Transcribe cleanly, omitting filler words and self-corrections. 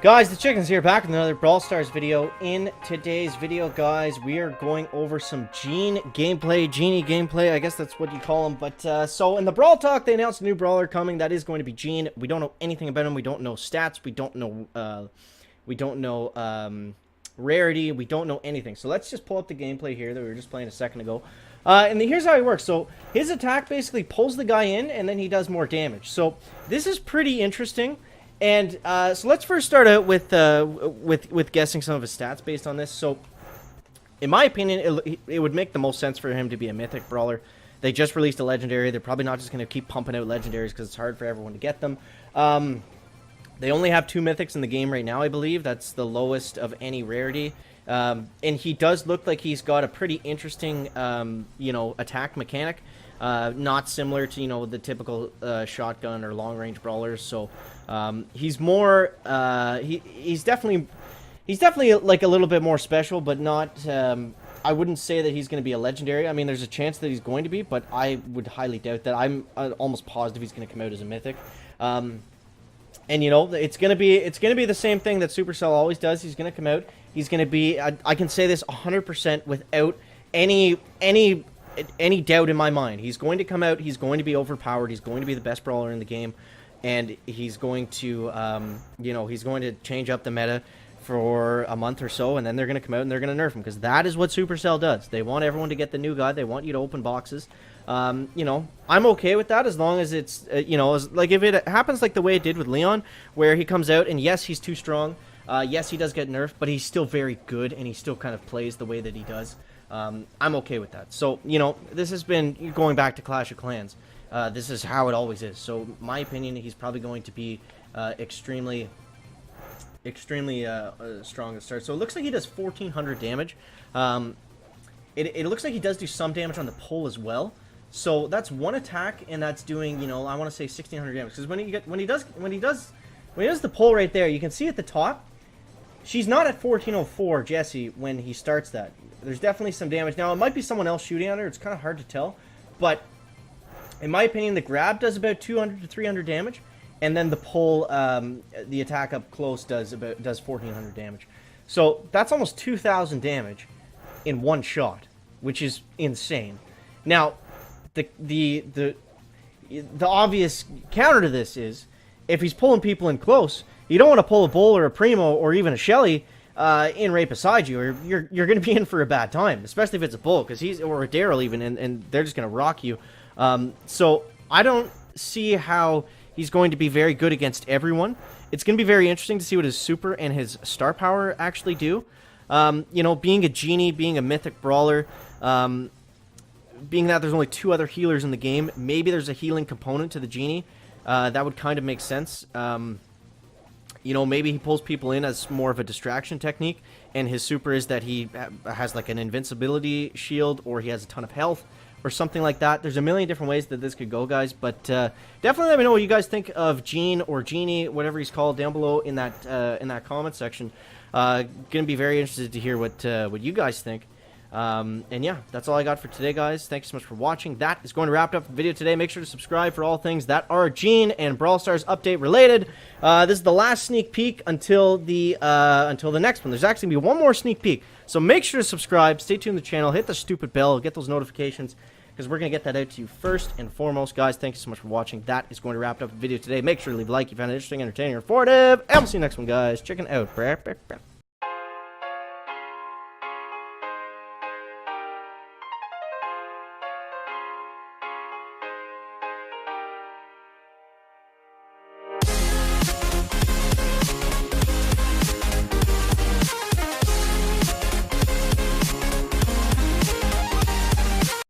Guys, the Chicken's here, back with another Brawl Stars video. In today's video, guys, we are going over some Genie gameplay, I guess that's what you call him. But, so in the Brawl Talk, they announced a new brawler coming. That is going to be Genie. We don't know anything about him. We don't know stats. We don't know rarity. We don't know anything. So let's just pull up the gameplay here that we were just playing a second ago. And here's how he works. So his attack basically pulls the guy in, and then he does more damage. So this is pretty interesting. And so let's first start out with guessing some of his stats based on this. So, in my opinion, it would make the most sense for him to be a mythic brawler. They just released a legendary. They're probably not just going to keep pumping out legendaries because it's hard for everyone to get them. They only have 2 mythics in the game right now, I believe. That's the lowest of any rarity. And he does look like he's got a pretty interesting, attack mechanic. Not similar to, the typical shotgun or long-range brawlers. So he's more he's definitely like a little bit more special, but not I wouldn't say that he's going to be a legendary. I mean, there's a chance that he's going to be, but I would highly doubt that. I'm almost positive he's going to come out as a mythic. And it's going to be the same thing that Supercell always does. He's going to come out. He's going to be I can say this 100% without any doubt in my mind. He's going to come out, he's going to be overpowered, he's going to be the best brawler in the game, and he's going to, he's going to change up the meta for a month or so, and then they're going to come out and they're going to nerf him, because that is what Supercell does. They want everyone to get the new guy, they want you to open boxes. I'm okay with that as long as it's, like if it happens like the way it did with Leon, where he comes out and yes, he's too strong, yes, he does get nerfed, but he's still very good, and he still kind of plays the way that he does. I'm okay with that. So, this has been going back to Clash of Clans. This is how it always is. So, my opinion, he's probably going to be extremely strong to start. So, it looks like he does 1,400 damage. It looks like he does do some damage on the pull as well. So, that's one attack, and that's doing, I want to say 1,600 damage. Because when he does the pull right there, you can see at the top, she's not at 1404, Jessie, when he starts that. There's definitely some damage. Now, it might be someone else shooting at her. It's kind of hard to tell. But, in my opinion, the grab does about 200 to 300 damage. And then the pull, the attack up close does 1,400 damage. So, that's almost 2,000 in one shot, which is insane. Now, the obvious counter to this is, if he's pulling people in close, you don't want to pull a Bull or a Primo or even a Shelly in right beside you, or you're going to be in for a bad time, especially if it's a Bull, because or a Daryl even, and they're just going to rock you. So I don't see how he's going to be very good against everyone. It's going to be very interesting to see what his super and his star power actually do. Being a Genie, being a mythic brawler, being that there's only 2 other healers in the game, maybe there's a healing component to the Genie. That would kind of make sense. Maybe he pulls people in as more of a distraction technique, and his super is that he has like an invincibility shield, or he has a ton of health, or something like that. There's a million different ways that this could go, guys, but definitely let me know what you guys think of Gene or Genie, whatever he's called, down below in that comment section. Gonna be very interested to hear what you guys think. And yeah, that's all I got for today, guys. Thank you so much for watching. That is going to wrap up the video today. Make sure to subscribe for all things that are Gene and Brawl Stars update related. This is the last sneak peek until the next one. There's actually going to be one more sneak peek. So make sure to subscribe, stay tuned to the channel, hit the stupid bell, get those notifications, because we're going to get that out to you first and foremost, guys. Thank you so much for watching. That is going to wrap up the video today. Make sure to leave a like if you found it interesting, entertaining, or informative, and we'll see you next one, guys. Chicken out.